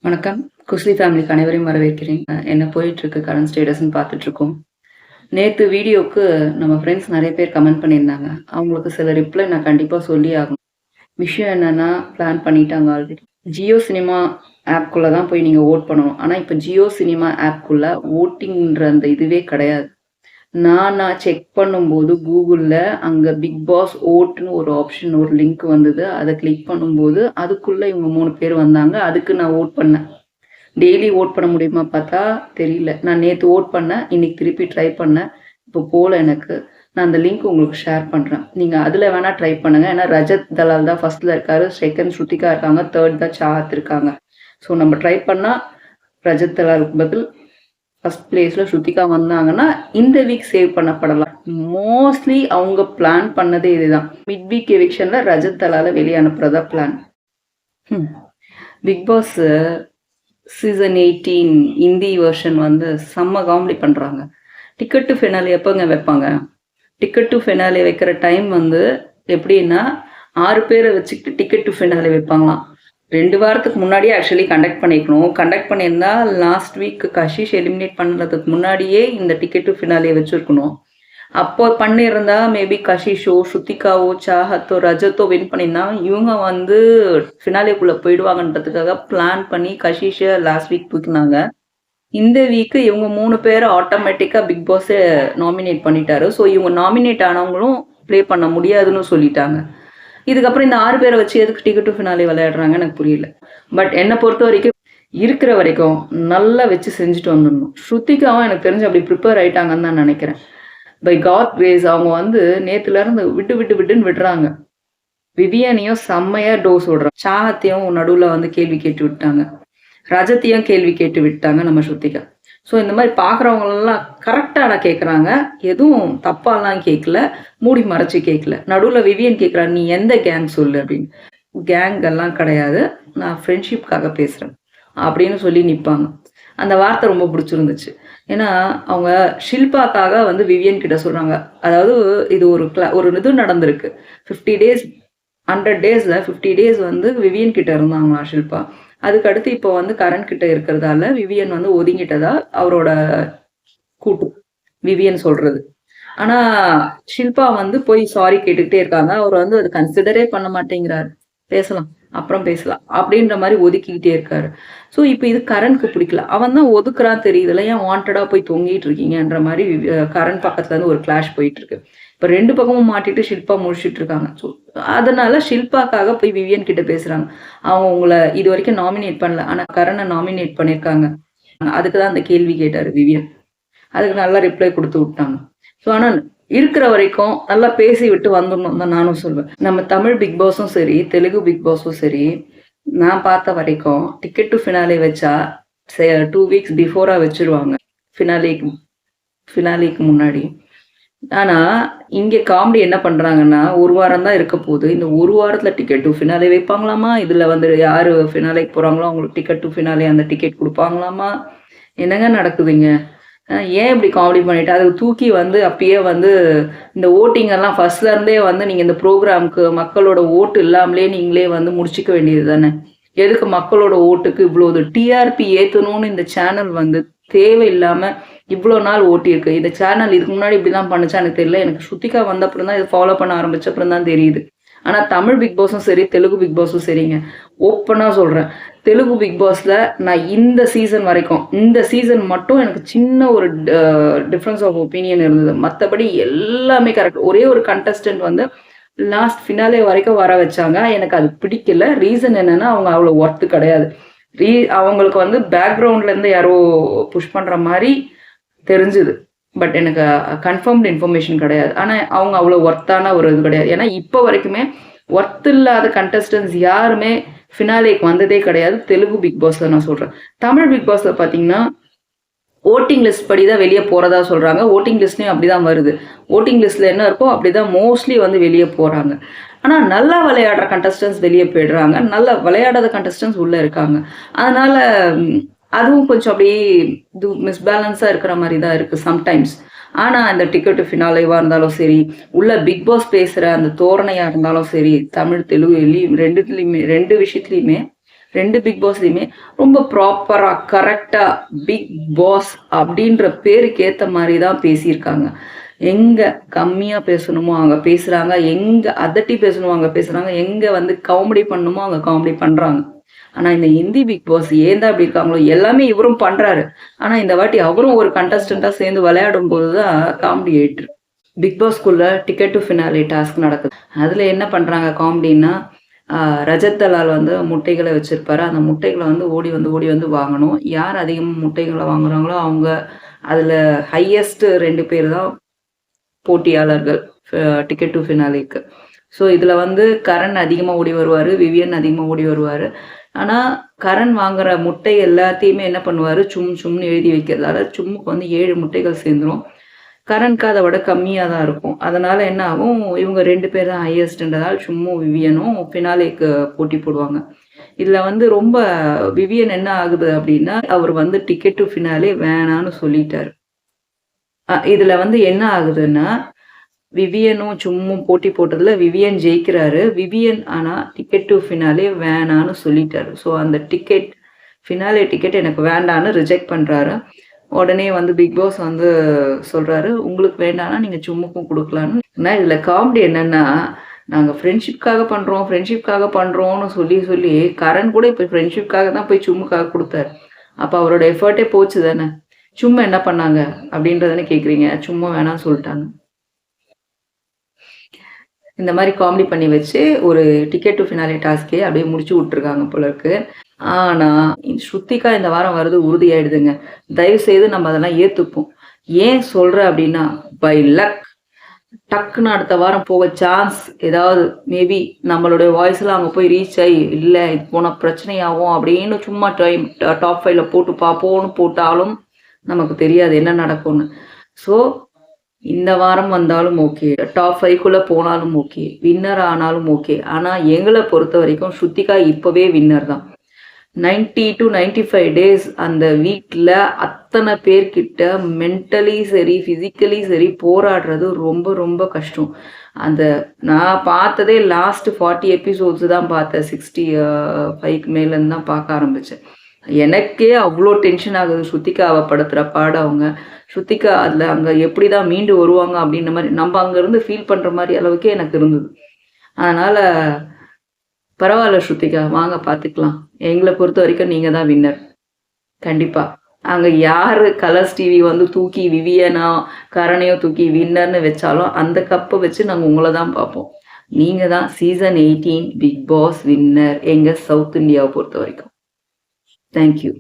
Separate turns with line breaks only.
வணக்கம். குஸ்லி ஃபேமிலிக்கு அனைவரையும் வரவேற்கிறேன். என்ன போயிட்டுருக்கு கரண்ட் ஸ்டேட்டஸ்ன்னு பார்த்துட்ருக்கோம். நேத்து வீடியோக்கு நம்ம ஃப்ரெண்ட்ஸ் நெறைய பேர் கமெண்ட் பண்ணியிருந்தாங்க. அவங்களுக்கு சில ரிப்ளை நான் கண்டிப்பா சொல்லியே ஆகணும். விஷயம் என்னன்னா, பிளான் பண்ணிட்டாங்க ஆல்ரெடி. ஜியோ சினிமா ஆப்க்குள்ள தான் போய் நீங்க வோட் பண்ணணும். ஆனா, இப்ப ஜியோ சினிமா ஆப்க்குள்ள வோட்டிங்ன்ற அந்த இதுவே கிடையாது. நான் செக் பண்ணும்போது கூகுள்ல அங்க பிக் பாஸ் ஓட்ன்னு ஒரு ஆப்ஷன் ஒரு லிங்க் வந்தது. அத கிளிக் பண்ணும்போது, அதுக்குள்ள இவங்க 3 பேர் வந்தாங்க. அதுக்கு நான் வோட் பண்ணேன். டெய்லி வோட் பண்ண முடியுமா பார்த்தா தெரியல. நான் நேத்து வோட் பண்ணேன். இன்னைக்கு திருப்பி ட்ரை பண்ணேன். இப்போ போல எனக்கு. நான் அந்த லிங்க் உங்களுக்கு ஷேர் பண்றேன். நீங்க அதுல வேணா ட்ரை பண்ணுங்க. ஏன்னா ரஜத் தலால் தான் ஃபர்ஸ்ட்ல இருக்காரு. செகண்ட் ஸ்ருதிகா இருக்காங்க. தேர்ட் தான் சாஹத் இருக்காங்க. ஸோ நம்ம ட்ரை பண்ணா ரஜத் தலாலுக்கு பதில் ஃபர்ஸ்ட் பிளேஸ்ல ஸ்ருதிகா வந்தாங்கன்னா இந்த வீக் சேவ் பண்ணப்படலாம். மோஸ்ட்லி அவங்க பிளான் பண்ணதே இதுதான். மிட் வீக் எவிக்ஷன்ல ரஜத் தலால வெளியே அனுப்புறதா plan. Bigg Boss season 18 Hindi version வந்து செம்ம காமெடி பண்ணுறாங்க. டிக்கெட் டு ஃபினாலே எப்போங்க வைப்பாங்க? டிக்கெட் டு ஃபினாலே வைக்கிற டைம் வந்து எப்படின்னா 6 பேரை வச்சுக்கிட்டு டிக்கெட் டு ஃபினாலே வைப்பாங்களாம். 2 வாரத்துக்கு முன்னாடியே ஆக்சுவலி கண்டக்ட் பண்ணிக்கணும். கண்டக்ட் பண்ணியிருந்தா லாஸ்ட் வீக் கஷிஷ் எலிமினேட் பண்ணுறதுக்கு முன்னாடியே இந்த டிக்கெட் டு ஃபினாலே வச்சுருக்கணும். அப்போ பண்ணியிருந்தா மேபி கஷிஷோ ஸ்ருதிகாவோ சாஹத்தோ ரஜத்தோ வின் பண்ணியிருந்தா இவங்க வந்து ஃபினாலேக்குள்ளே போயிடுவாங்கன்றதுக்காக பிளான் பண்ணி கஷிஷை லாஸ்ட் வீக் தூக்கினாங்க. இந்த வீக்கு இவங்க 3 பேரை ஆட்டோமேட்டிக்காக பிக் பாஸே நாமினேட் பண்ணிட்டாரு. ஸோ இவங்க நாமினேட் ஆனவங்களும் ப்ளே பண்ண முடியாதுன்னு சொல்லிட்டாங்க. இதுக்கப்புறம் இந்த 6 பேரை வச்சு எதுக்கு டிக்கெட் டு ஃபினாலே விளையாடுறாங்க எனக்கு புரியல. பட் என்னை பொறுத்த வரைக்கும் இருக்கிற வரைக்கும் நல்லா வச்சு செஞ்சுட்டு வந்துடணும். ஸ்ருதிகாவும் எனக்கு தெரிஞ்சு அப்படி ப்ரிப்பேர் ஆயிட்டாங்கன்னு தான் நினைக்கிறேன். பை காட் கிரேஸ் அவங்க வந்து நேத்துல இருந்து விட்டுன்னு விடுறாங்க. விவியனையும் செம்மையா டோஸ் விடுறாங்க. சாகத்தையும் நடுவுல வந்து கேள்வி கேட்டு விட்டாங்க. ரஜத்தையும் கேள்வி கேட்டு விட்டாங்க நம்ம ஸ்ருதிகா. ஸோ இந்த மாதிரி பார்க்குறவங்களெல்லாம் கரெக்டாக கேட்குறாங்க. எதுவும் தப்பாலாம் கேட்கல, மூடி மறைச்சி கேட்கல. நடுவில் விவியன் கேட்குறாங்க, நீ எந்த கேங் சொல்லு அப்படின்னு. கேங் எல்லாம் கிடையாது, நான் ஃப்ரெண்ட்ஷிப்காக பேசுகிறேன் அப்படின்னு சொல்லி நிற்பாங்க. அந்த வார்த்தை ரொம்ப பிடிச்சிருந்துச்சு. ஏன்னா அவங்க ஷில்பாக்காக வந்து விவியன் கிட்ட சொல்கிறாங்க. அதாவது இது ஒரு இது நடந்திருக்கு. 50 டேஸ் 100 டேஸில் 50 டேஸ் வந்து விவியன் கிட்ட இருந்தாங்களா ஷில்பா. அதுக்கு அடுத்து இப்போ வந்து கரண் கிட்ட இருக்கிறதால விவியன் வந்து ஒதுங்கிட்டதா அவரோட கூட்டு விவியன் சொல்றது. ஆனா ஷில்பா வந்து போய் சாரி கேட்டுக்கிட்டே இருக்காங்க. அவர் வந்து அது கன்சிடரே பண்ண மாட்டேங்கிறாரு. பேசலாம் அப்புறம் பேசலாம் அப்படின்ற மாதிரி ஒதுக்கிக்கிட்டே இருக்காரு. ஸோ இப்போ இது கரண்ட்க்கு பிடிக்கல. அவன் தான் ஒதுக்குறான் தெரியுதுல, ஏன் வாண்டடா போய் தொங்கிட்டு இருக்கீங்கன்ற மாதிரி கரண் பக்கத்துல இருந்து ஒரு கிளாஷ் போயிட்டு இருக்கு. இப்போ 2 பக்கமும் மாட்டிட்டு ஷில்பா முடிச்சுட்டு இருக்காங்க. ஸோ அதனால ஷில்பாக்காக போய் விவியன் கிட்ட பேசுறாங்க. அவங்க உங்களை இது வரைக்கும் நாமினேட் பண்ணல, ஆனா கரணை நாமினேட் பண்ணியிருக்காங்க. அதுக்கு தான் அந்த கேள்வி கேட்டாரு விவியன். அதுக்கு நல்லா ரிப்ளை கொடுத்து விட்டாங்க. ஸோ ஆனால் இருக்கிற வரைக்கும் நல்லா பேசி விட்டு வந்துடணும் தான் நானும் சொல்வேன். நம்ம தமிழ் பிக் பாஸும் சரி, தெலுங்கு பிக் பாஸும் சரி, நான் பார்த்த வரைக்கும் டிக்கெட் டு ஃபினாலே வச்சா 2 வீக்ஸ் பிஃபோரா வச்சிருவாங்க ஃபினாலேக்கு முன்னாடி. ஆனா இங்க காமெடி என்ன பண்றாங்கன்னா, 1 வாரம் தான் இருக்க போகுது. இந்த 1 வாரத்துல டிக்கெட் டு ஃபினாலே வைப்பாங்களாமா. இதுல வந்து யாரு ஃபினாலேக்கு போறாங்களோ அவங்களுக்கு டிக்கெட் டு ஃபினாலே அந்த டிக்கெட் கொடுப்பாங்களாமா. என்னங்க நடக்குதுங்க? ஏன் இப்படி காமெடி பண்ணிட்டு அதை தூக்கி வந்து அப்பயே வந்து இந்த ஓட்டிங் எல்லாம் ஃபர்ஸ்ட்ல இருந்தே வந்து நீங்க இந்த ப்ரோக்ராமுக்கு மக்களோட ஓட்டு இல்லாமலே நீங்களே வந்து முடிச்சுக்க வேண்டியது தானே. எதுக்கு மக்களோட ஓட்டுக்கு இவ்வளோ டிஆர்பி ஏற்றணும்னு இந்த சேனல் வந்து தேவையில்லாம இவ்வளோ நாள் ஓட்டியிருக்கு. இந்த சேனல் இதுக்கு முன்னாடி இப்படிதான் பண்ணுச்சா எனக்கு தெரியல. எனக்கு ஸ்ருதிகா வந்த அப்புறம் தான் இதை ஃபாலோ பண்ண ஆரம்பிச்ச அப்புறம் தான் தெரியுது. ஆனா தமிழ் பிக் பாஸும் சரி, தெலுங்கு பிக் பாஸும் சரிங்க, ஓப்பனா சொல்றேன், தெலுங்கு பிக் பாஸ்ல நான் இந்த சீசன் வரைக்கும் இந்த சீசன் மட்டும் எனக்கு சின்ன ஒரு டிஃப்ரென்ஸ் ஆஃப் ஒப்பீனியன் இருந்தது. மற்றபடி எல்லாமே கரெக்ட். ஒரே ஒரு கண்டஸ்டன்ட் வந்து லாஸ்ட் ஃபினாலே வரைக்கும் வர வச்சாங்க. எனக்கு அது பிடிக்கல. ரீசன் என்னன்னா அவங்க அவ்வளோ ஒர்த்து கிடையாது. அவங்களுக்கு வந்து பேக்ரவுண்ட்ல இருந்து யாரோ புஷ் பண்ற மாதிரி தெரிஞ்சுது. பட் எனக்கு கன்ஃபர்ம்டு இன்ஃபர்மேஷன் கிடையாது. ஆனால் அவங்க அவ்வளோ ஒர்த்தான ஒரு இது கிடையாது. ஏன்னா இப்போ வரைக்குமே ஒர்த் இல்லாத கண்டஸ்டன்ஸ் யாருமே ஃபினாலேக்கு வந்ததே கிடையாது தெலுங்கு பிக் பாஸ்ல நான் சொல்கிறேன். தமிழ் பிக் பாஸ்ல பார்த்தீங்கன்னா ஓட்டிங் லிஸ்ட் படி தான் வெளியே போகிறதா சொல்கிறாங்க. ஓட்டிங் லிஸ்ட்லேயும் அப்படி தான் வருது. ஓட்டிங் லிஸ்ட்டில் என்ன இருக்கோ அப்படி தான் மோஸ்ட்லி வந்து வெளியே போகிறாங்க. ஆனால் நல்லா விளையாடுற கண்டஸ்டன்ஸ் வெளியே போயிடுறாங்க. நல்லா விளையாடாத கண்டஸ்டன்ஸ் உள்ளே இருக்காங்க. அதனால் அதுவும் கொஞ்சம் அப்படியே இது மிஸ்பேலன்ஸாக இருக்கிற மாதிரி தான் இருக்குது சம்டைம்ஸ். ஆனால் இந்த டிக்கெட் ஃபினாலேவாக இருந்தாலும் சரி, உள்ள பிக் பாஸ் பேசுகிற அந்த தோரணையாக இருந்தாலும் சரி, தமிழ் தெலுங்கு ரெண்டுத்துலேயுமே 2 விஷயத்துலையுமே 2 பிக் பாஸ்லயுமே ரொம்ப ப்ராப்பரா, கரெக்ட்டா பிக் பாஸ் அப்படின்ற பேருக்கு ஏத்த மாரி தான் பேசியிருக்காங்க. எங்க கம்மியா பேசணுமோ அங்க பேசுறாங்க. எங்க அதட்டி பேசணுமோ அங்க பேசுறாங்க. எங்க வந்து காமெடி பண்ணணுமோ அங்க காமெடி பண்றாங்க. ஆனா இந்த ஹிந்தி பிக் பாஸ் ஏன் தான் இப்படி இருக்காங்களோ, எல்லாமே இவரும் பண்றாரு. ஆனா இந்த வாட்டி அவரும் ஒரு கண்டஸ்டன்ட்டா சேர்ந்து விளையாடும்போது தான் காமெடி ஆயிட்டு இருக்கு. பிக் பாஸ்குள்ள டிக்கெட் டு ஃபினாலே டாஸ்க் நடக்குது. அதுல என்ன பண்றாங்க காமெடின்னா, அ ரஜத் தலால் வந்து முட்டைகள வச்சிருப்பாரு. அந்த முட்டைகள வந்து ஓடி வந்து வாங்கணும். யார் அதிகமா முட்டைகள வாங்குறாங்களோ, அவங்க அதுல ஹையஸ்ட் 2 பேர் தான் போட்டியாளர்கள். அ டிக்கெட் டு ஃபினாலேக்கு. ஸோ இதுல வந்து கரண் அதிகமா ஓடி வருவாரு. விவியன் அதிகமா ஓடி வருவாரு. ஆனா, கரண் வாங்குற முட்டை எல்லாத்தையுமே என்ன பண்ணுவாரு, சும்னு எழுதி வைக்கிறதால, சும்முக்கு வந்து 7 முட்டைகள் சேர்ந்துரும். கரண்ட்க்கு அத விட கம்மியா தான் இருக்கும். அதனால என்ன ஆகும், இவங்க 2 பேர் தான் ஹையஸ்ட்ன்றதால சும்மும், விவியனும் ஃபினாலேக்கு போட்டி போடுவாங்க. இதுல வந்து ரொம்ப விவியன் என்ன ஆகுது அப்டின்னா, அவர் வந்து டிக்கெட் டு ஃபினாலே வேணான்னு சொல்லிட்டாரு. இதுல வந்து என்ன ஆகுதுன்னா, விவியனும் சும்மும் போட்டி போட்டதுல விவியன் ஜெயிக்கிறாரு. விவியன் ஆனா டிக்கெட் டு ஃபினாலே வேணான்னு சொல்லிட்டாரு. ஸோ அந்த ஃபினாலே டிக்கெட் எனக்கு வேண்டான்னு ரிஜெக்ட் பண்றாரு. உடனே வந்து பிக் பாஸ் வந்து சொல்றாரு, "உங்களுக்கு வேண்டான்னா நீங்க சும்முக்கும் குடுக்கலான்னு." ஆனா இதுல காமெடி என்னன்னா, நாங்க ஃப்ரெண்ட்ஷிப்காக பண்றோம்னு சொல்லி கரண் கூட இப்ப ஃப்ரெண்ட்ஷிப்காக தான் போய் சும்முக்காக குடுத்தாரு. அப்ப அவரோட எஃபர்ட்டே போச்சு தானே! சும்மா என்ன பண்ணாங்க? அப்டின்ட்டு தானே கேட்கிறீங்க. சும்மா வேணான்னு சொல்ட்டாங்க. இந்த மாரி காமெடி பண்ணி வச்சு, ஒரு டிக்கெட் டு ஃபினாலே டாஸ்க்கே அப்படியே முடிச்சு விட்டுருக்காங்க போல இருக்கு. ஆனா, ஸ்ருத்திகா இந்த வாரம் வர்றது உறுதியாயிடுதுங்க. தயவுசெய்து நம்ம அதெல்லாம் ஏத்துப்போம். ஏன் சொல்றேன் அப்படின்னா, பை லக் டக்குன்னு அடுத்த வாரம் போக சான்ஸ் ஏதாவது மேபி நம்மளுடைய வாய்ஸ்லாம் அங்க போய் ரீச் ஆயி, இல்ல இது போனா பிரச்சனையாகும் அப்படின்னு சும்மா டாப் 5ல போட்டு பார்ப்போம்னு போட்டாலும், நமக்கு தெரியாது என்ன நடக்கும்னு. ஸோ இந்த வாரம் வந்தாலும் ஓகே. டாப் 5க்குள்ள போனாலும் ஓகே. வின்னர் ஆனாலும் ஓகே. ஆனா எங்கள பொறுத்தவரைக்கும் ஸ்ருத்திகா இப்பவே வின்னர் தான். 90 டூ 95 டேஸ் அந்த வீட்ல அத்தன பேர்கிட்ட மென்டலி சரி, பிசிக்கலி சரி போராடுறது ரொம்ப ரொம்ப கஷ்டம். அந்த நான் பார்த்ததே லாஸ்ட் 40 எபிசோட்ஸ் தான் பார்த்தேன். 65க்கு மேலேருந்து தான் பார்க்க ஆரம்பிச்சேன். எனக்கே அவ்ளோ டென்ஷன் ஆகுது. ஸ்ருத்திகாவ படுத்துற பாடு அவங்க. ஸ்ருத்திகா அதுல அங்க எப்படிதான் மீண்டு வருவாங்க அப்படின்ற மாரி, நம்ப அங்க இருந்து ஃபீல் பண்ற மாரி அளவுக்கே எனக்கு இருந்தது. அதனால பரவால்ல ஸ்ருத்திகா, வாங்க பார்த்துக்கலாம். எங்கள பொறுத்தவரைக்கும் நீங்க தான் வின்னர். கண்டிப்பா. அங்க யாரு கலர்ஸ் டிவி வந்து தூக்கி விவியனோ, கரணையோ தூக்கி வின்னர்ன்னு வச்சாலும், அந்த கப்ப வச்சு நாங்க உங்கள தான் பார்ப்போம். நீங்க தான் சீசன் 18 பிக் பாஸ் வின்னர் எங்க சவுத் இந்தியாவ பொறுத்தவரைக்கும். Thank you.